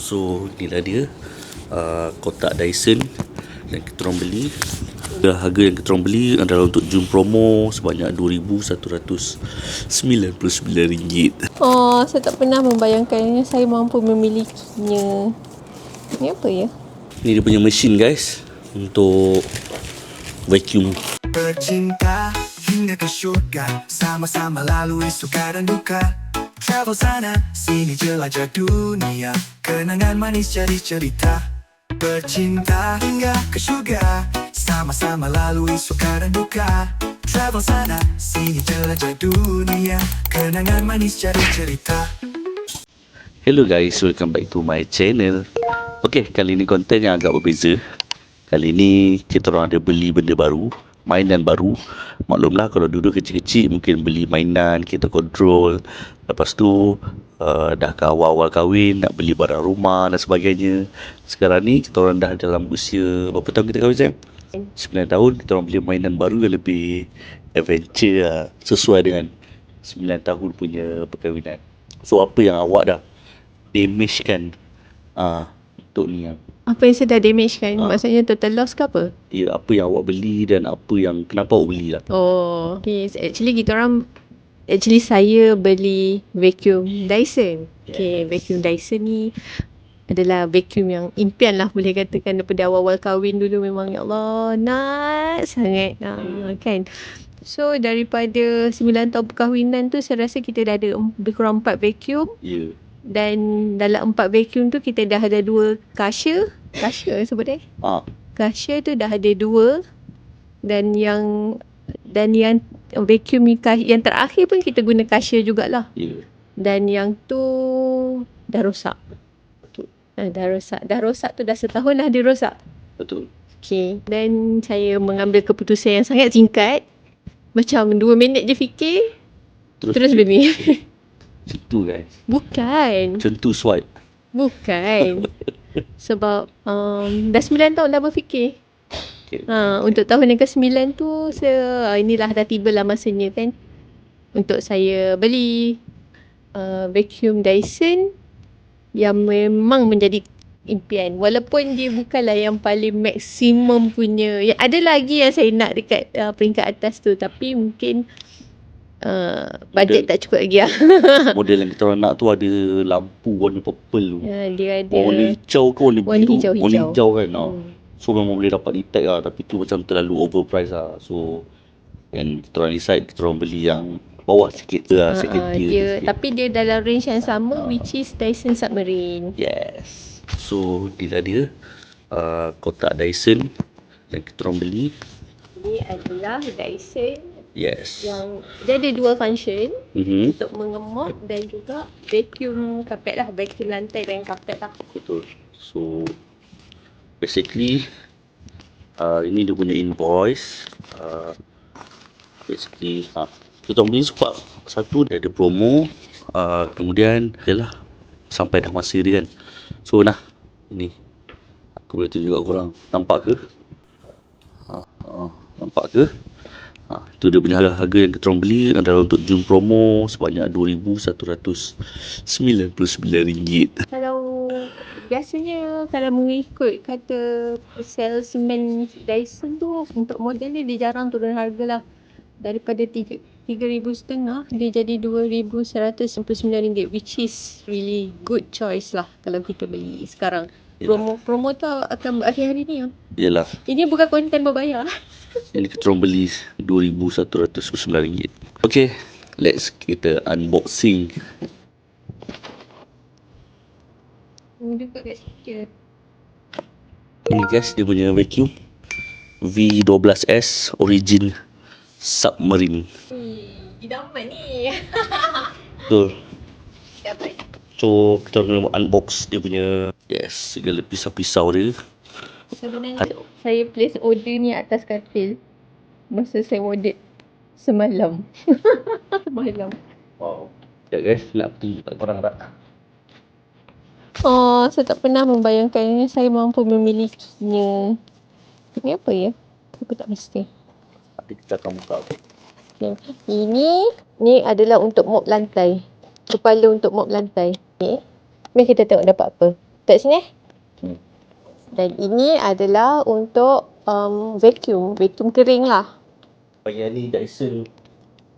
So inilah dia kotak Dyson yang kita orang beli. Harga yang kita orang beli adalah untuk June promo sebanyak RM2,199. Oh, saya tak pernah membayangkannya saya mampu memilikinya. Ini apa ya? Ini dia punya mesin guys, untuk vacuum. Bercinta hingga ke syurga, sama-sama lalui suka dan duka. Travel sana sini jelajah dunia, kenangan manis jadi cerita. Bercinta hingga ke syurga, sama-sama lalui suka dan duka. Travel sana sini jelajah dunia, kenangan manis jadi cerita. Hello guys, welcome back to my channel. Okay, kali ni konten yang agak berbeza. Kali ni kita orang ada beli benda baru, mainan baru. Maklumlah kalau dulu kecil-kecil mungkin beli mainan, kereta kontrol. Lepas tu dah ke awal-awal kahwin, nak beli barang rumah dan sebagainya. Sekarang ni kita orang dah dalam usia, berapa tahun kita kahwin sayang? 9 tahun. Kita orang beli mainan baru yang lebih adventure lah, sesuai dengan 9 tahun punya perkahwinan. So apa yang awak dah damage kan untuk ni yang Apa yang saya dah damage kan? Maksudnya total loss ke apa? ya, apa yang awak beli dan apa yang kenapa awak beli lah. Oh, okay. Actually saya beli vacuum Dyson. Okay, vacuum Dyson ni adalah vacuum yang impian lah, boleh katakan, daripada awal-awal kahwin dulu. Memang ya Allah nak sangat kan. So daripada 9 tahun perkahwinan tu, saya rasa kita dah ada lebih kurang 4 vacuum. Ya. Dan dalam 4 vacuum tu kita dah ada 2 Casio sebut dia. Casio tu dah ada 2. Dan yang vacuum yang terakhir pun kita guna Casio jugalah. Ya. Dan yang tu dah rosak. Dah rosak tu dah setahun dah dia rosak. Betul. Okay. Dan saya mengambil keputusan yang sangat singkat. Macam 2 minit je fikir. Terus beli. Macam tu guys. Bukan. Macam tu swipe. Bukan. Sebab dah 9 tahun dah berfikir. Okay. Untuk tahun yang ke-9 tu inilah dah tibalah masanya kan, untuk saya beli vacuum Dyson yang memang menjadi impian. Walaupun dia bukanlah yang paling maksimum punya. Ada lagi yang saya nak dekat peringkat atas tu, tapi mungkin bajet tak cukup lagi lah. Model yang kita orang nak tu ada lampu warna purple tu. Dia ada Warna hijau ke warna biru? warna hijau. Warna hijau kan. So memang boleh dapat detect lah, tapi tu macam terlalu overpriced lah. So yang kita orang decide, kita orang beli yang bawah sikit tu lah, second tier sikit. Tapi dia dalam range yang sama, which is Dyson Submarine. Yes. So inilah dia kotak Dyson yang kita orang beli. Ini adalah Dyson. Yes. Yang dia ada 2 function, Mm-hmm. untuk mengemop dan juga vacuum kapet lah, vacuum lantai dan kapet lah. Betul. So basically ini dia punya invoice. Basically kita orang beli sebab satu dia ada promo, kemudian yalah sampai dah masa dia kan. So ini aku boleh tunjuk kat korang, nampak ke? Nampak ke? Itu dia punya harga yang kita orang beli adalah untuk June promo sebanyak RM2,199. Biasanya kalau mengikut kata salesman Dyson tu, untuk model ni dia jarang turun harga lah. Daripada RM3,500 dia jadi RM2,199, which is really good choice lah kalau kita beli sekarang. Promo tu akan berakhir hari ni. Yalah. Ini bukan konten berbayar. Ini kita orang beli RM2,199. Okay, let's kita unboxing. Ini guys, dia punya vacuum V12S Origin Submarine. Idaman ni. Betul. So kita kena unbox dia punya, yes, segala pisau-pisau dia. Sebenarnya saya place order ni atas katil masa saya order semalam. Semalam. Wow. Sekejap guys, nak tunjuk kat korang tak? Oh, saya tak pernah membayangkannya saya mampu memilikinya. Ini apa ya? Aku tak mesti. Nanti kita akan buka. Okay. Ini adalah untuk mop lantai. Kepala untuk mop lantai. Okay. Mari kita tengok dapat apa. Tak sini. Hmm. Dan ini adalah untuk vacuum kering lah. Yang ni Dyson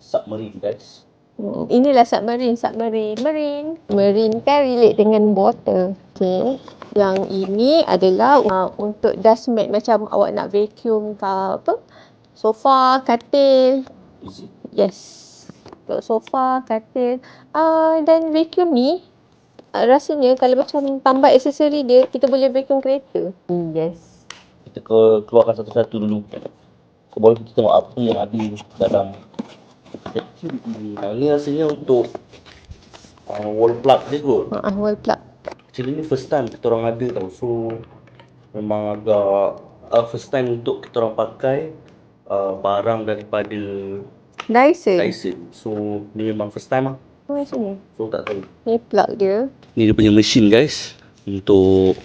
Submarine guys. Inilah submarine kan relate dengan water. Okay. Yang ini adalah untuk dust mat, macam awak nak vacuum apa, sofa, katil. Easy. Yes, untuk sofa, katil. Dan vacuum ni rasanya kalau macam tambah aksesori dia, kita boleh vacuum kereta. Yes. Kita keluarkan satu-satu dulu. Boleh kita tengok apa yang ada dalam vacuum ni. Yang ni rasanya untuk wall plug je kot. Wall plug. Actually ni first time kita orang ada tau. So memang agak first time untuk kita orang pakai barang daripada Dyson. So ni memang first time lah. Macam ni. So tak tahu. Ni plug dia. Ni dia punya mesin guys, untuk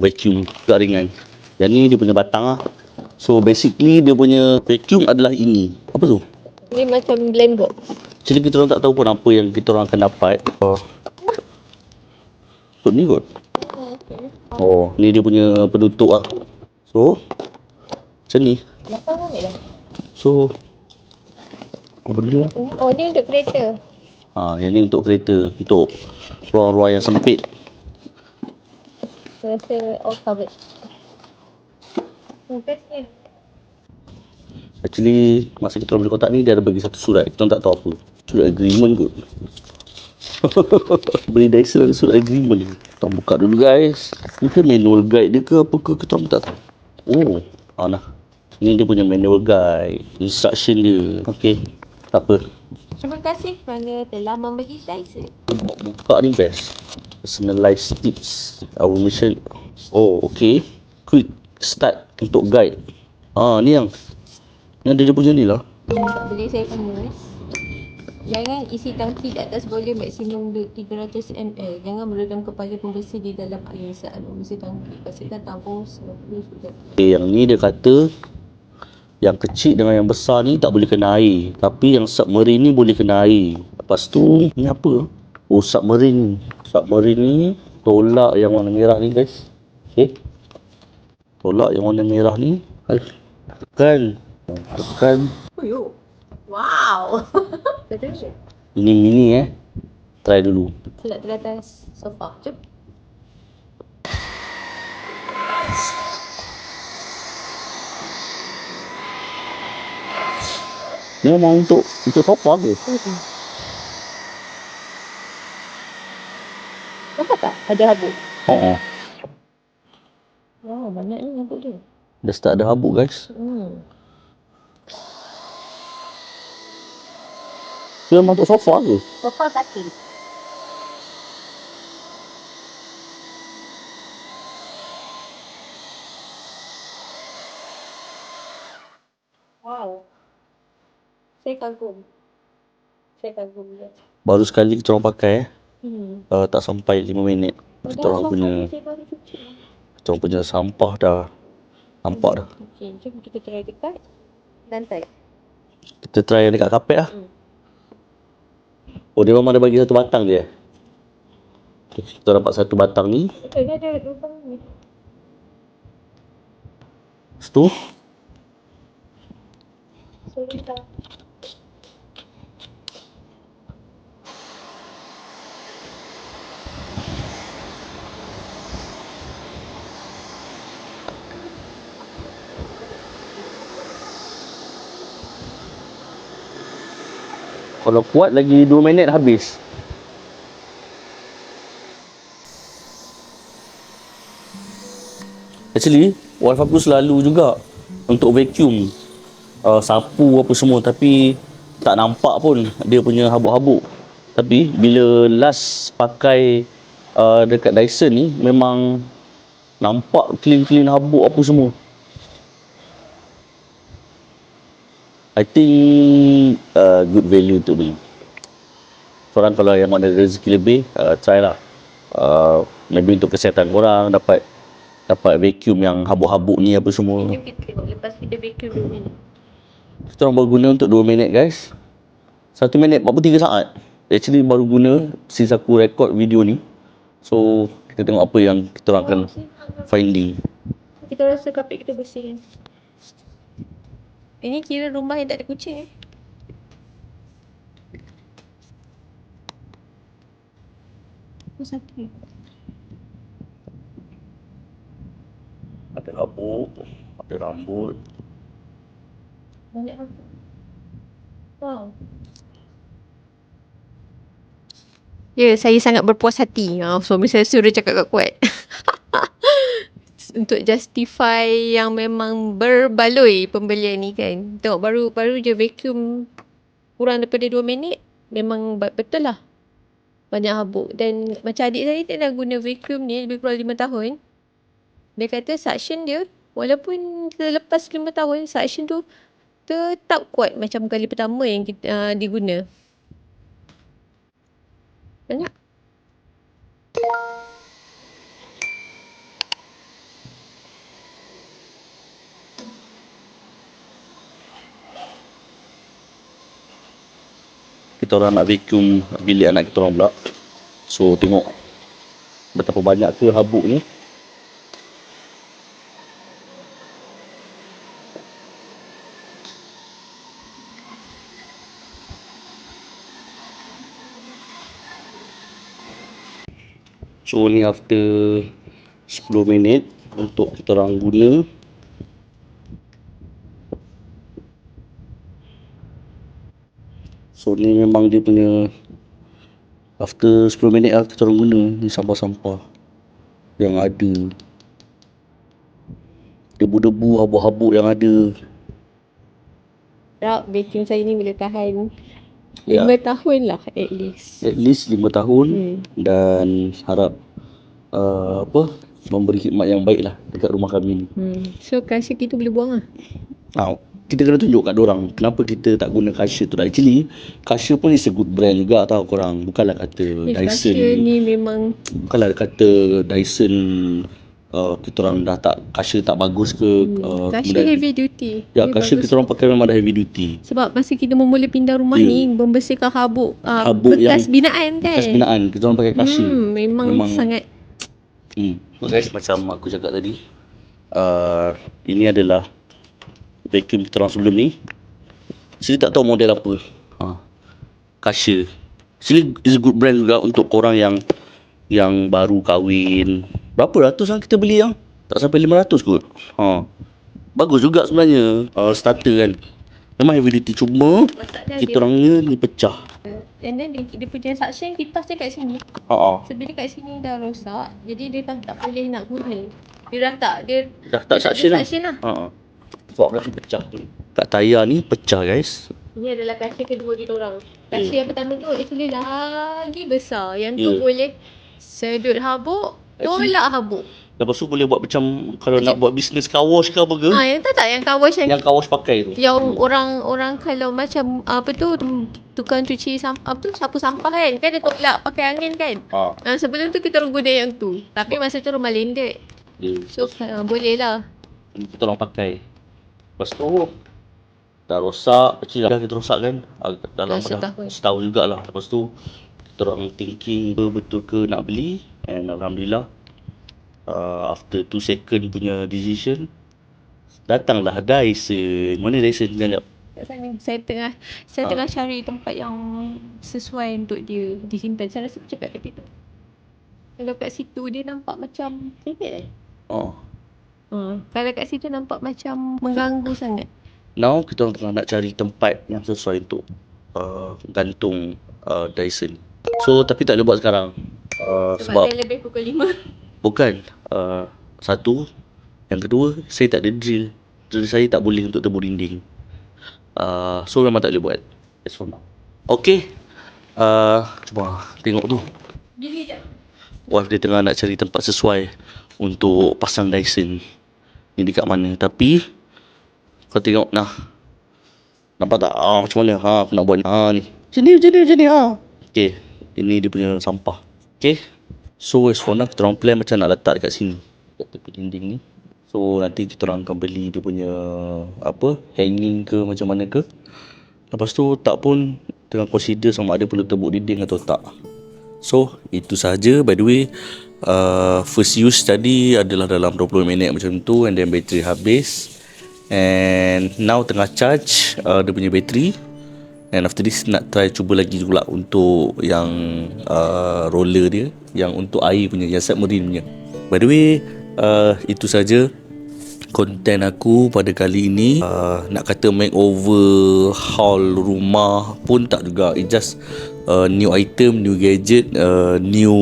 vacuum garingan. Yang ni dia punya batang lah. So basically dia punya vacuum adalah ini. Apa tu? Ni macam blend box. Actually kita orang tak tahu pun apa yang kita orang akan dapat. So ni kot. Oh, ni dia punya penutup lah. So macam ni. Belakang ambil dah. So apa dia lah? Oh, ni untuk kereta. Yang ni untuk kereta, untuk ruang-ruang yang sempit. Saya rasa all covered. Best ni. Actually masa kita orang beli kotak ni, dia ada bagi satu surat. Kita orang tak tahu apa. Surat agreement kot. Beli Dyson ada surat agreement. Kita buka dulu guys. Ni kan manual guide dia ke apa ke, kita orang tak tahu. Oh, nah. Ni dia punya manual guide, instruction dia. Okay, tak apa. Terima kasih kerana telah membeli Dyson. Buka ni best. Personalized tips. Our mission. Oh, okay. Quick start untuk guide. Ni yang ada dia punya ni lah. Tak boleh saya punya. Jangan isi tangki di atas volume maksimum 300 ml. Jangan meredam kepala pembersih di dalam air saat membersih tangki. Pastikan tampung 90 sudah. Okay, yang ni dia kata yang kecil dengan yang besar ni tak boleh kena air. Tapi yang submarine ni boleh kena air. Lepas tu ni apa? Oh, submarine. Submarine ni tolak yang warna merah ni guys. Okay. Tolak yang warna merah ni. Tekan. Oh yo. Wow. Betul. Ini mini Try dulu. Letak di atas sofa. Jom. Ni memang untuk sofa ke? Nampak tak? Ada habuk. Wow, banyak ni habuk dia. Dah start ada habuk guys. Dia memang untuk sofa ke? Sofa kaki. Wow. Saya kagum dia. Baru sekali kita orang pakai tak sampai 5 minit. Kita orang punya sampah dah nampak dah. Okey, jom kita try dekat lantai. Kita try dekat kapet lah. Oh, dia memang ada bagi satu batang je. Okay, kita dapat satu batang ni. Dia ada lubang ni. Lepas tu Solita. kalau kuat lagi 2 minit habis. Actually, wife aku selalu juga untuk vacuum sapu apa semua, tapi tak nampak pun dia punya habuk-habuk. Tapi bila last pakai dekat Dyson ni, memang nampak clean habuk apa semua. I think good value to beli. Korang kalau yang ada rezeki lebih, try lah. Maybe untuk kesihatan korang, dapat vacuum yang habuk-habuk ni apa semua. Jom kita tengok lepas kita vacuum 2 minit. Kita orang baru guna untuk 2 minit guys. 1 minit 43 saat. Actually baru guna since aku record video ni. So Kita tengok apa yang kita orang akan finding. Kita rasa kapit kita bersih kan. Ini kira rumah yang tak ada kucing satu. Ada habuk, ada rambut. Banyak apa? Wow. Ya, saya sangat berpuas hati. Suami saya suruh cakap kuat. Untuk justify yang memang berbaloi pembelian ni kan. Tengok baru je vacuum kurang daripada 2 minit. Memang betul lah. Banyak habuk. Dan macam adik saya dia dah guna vacuum ni lebih kurang 5 tahun. Dia kata suction dia, walaupun lepas 5 tahun, suction tu tetap kuat macam kali pertama yang kita diguna. Banyak. Kita orang nak vacuum bilik anak kita orang pula. So tengok betapa banyak ke habuk ni. So ni after 10 minit untuk kita orang guna. So ni memang dia punya after 10 minit lah kita orang guna ni sampah-sampah yang ada. Debu-debu, habuk-habuk yang ada. Tak, vacuum saya ni boleh tahan 5 Ya. tahun lah at least. At least 5 tahun dan harap memberi khidmat yang baik lah dekat rumah kami ni. So kasih kita boleh buang lah. Kita kena tunjuk kat dorang kenapa kita tak guna Karcher tu. Actually Karcher pun is a good brand juga tau korang. Bukanlah kata Dyson ni memang bukanlah kata Dyson kita orang dah tak Karcher tak bagus ke. Karcher heavy duty. Ya, Dia Karcher bagus. kita orang pakai memang dah heavy duty. Sebab masa kita memula pindah rumah ni, membersihkan habuk, Habuk bekas yang binaan kan. Bekas binaan kita orang pakai Karcher. Memang sangat. So guys, macam aku cakap tadi, ini adalah vacuum kita orang sebelum ni. Saya tak tahu model apa. Karcher. Actually is a good brand juga untuk korang yang baru kahwin. Berapa ratus lah kita beli yang? Tak sampai 500 kot. Bagus juga sebenarnya. Starter kan. Memang heavy duty, cuma kita orangnya ni pecah. And then dia punya suction kipas dia kat sini. So bila kat sini dah rosak, jadi dia tak boleh nak guna. Dia Dah tak suction lah. Sebab dah pecah tu. Kat tayar ni pecah guys. Ini adalah kaca kedua kita orang. Kaca yang pertama tu actually lagi besar. Yang tu boleh sedut habuk, tolak habuk. Lepas tu boleh buat macam kalau nak buat bisnes car wash ke apa ke. Yang tak yang car wash yang car wash pakai tu. Yang orang kalau macam apa tu tukang cuci sampah tu sapu sampah kan dia tolak pakai angin kan. Sebelum tu kita orang guna yang tu. Tapi masa tu rumah landed. So boleh lah. Kita orang pakai. Lepas tu dah rosak, kecil dah kita rosak kan. Dalam setahun jugalah. Lepas tu kita orang thinking betul ke nak beli, and alhamdulillah after 2 second punya decision datanglah Dyson. Mana Dyson sekejap? Saya tengah cari tempat yang sesuai untuk dia disimpan. Saya rasa cakap kat situ. Kalau kat situ dia nampak macam private kalau kat situ nampak macam mengganggu sangat. Now kita orang tengah nak cari tempat yang sesuai untuk gantung Dyson. So tapi tak boleh buat sekarang. Sebab saya lebih pukul 5. Bukan. Satu. Yang kedua, saya tak ada drill. Drill saya tak boleh untuk tebus dinding. So memang tak boleh buat. As for now. Okay. Cuba tengok tu. Gini je. Wife dia tengah nak cari tempat sesuai untuk pasang Dyson. Ni dekat mana. Tapi kau tengok nah. Nampak tak? Macam mana? Aku nak buat ni. Macam ni. Okay. Ini dia punya sampah. Okay. So as for now kita orang plan macam nak letak dekat sini, dekat tepi dinding ni. So nanti kita orang akan beli dia punya hanging ke macam mana ke. Lepas tu tak pun tengah consider sama ada perlu tebuk dinding atau tak. So itu sahaja. By the way, First use tadi adalah dalam 20 minit macam tu, and then bateri habis. And now tengah charge dia punya bateri. And after this nak try cuba lagi pula untuk yang roller dia, yang untuk air punya, yang submarine punya. By the way, itu saja konten aku pada kali ini. Nak kata makeover haul rumah pun tak juga. It just new item, new gadget, new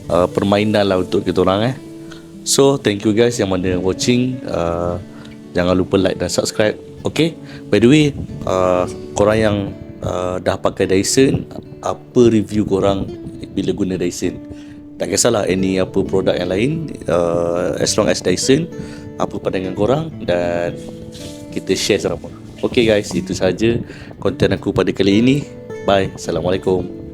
permainan lah untuk kita orang. So thank you guys yang mana watching. Jangan lupa like dan subscribe. Okay, by the way, korang yang dah pakai Dyson, apa review korang bila guna Dyson? Tak kisahlah any apa produk yang lain, as long as Dyson, apa pandangan korang, dan kita share sama. Okay guys, itu saja konten aku pada kali ini. Bye, Assalamualaikum.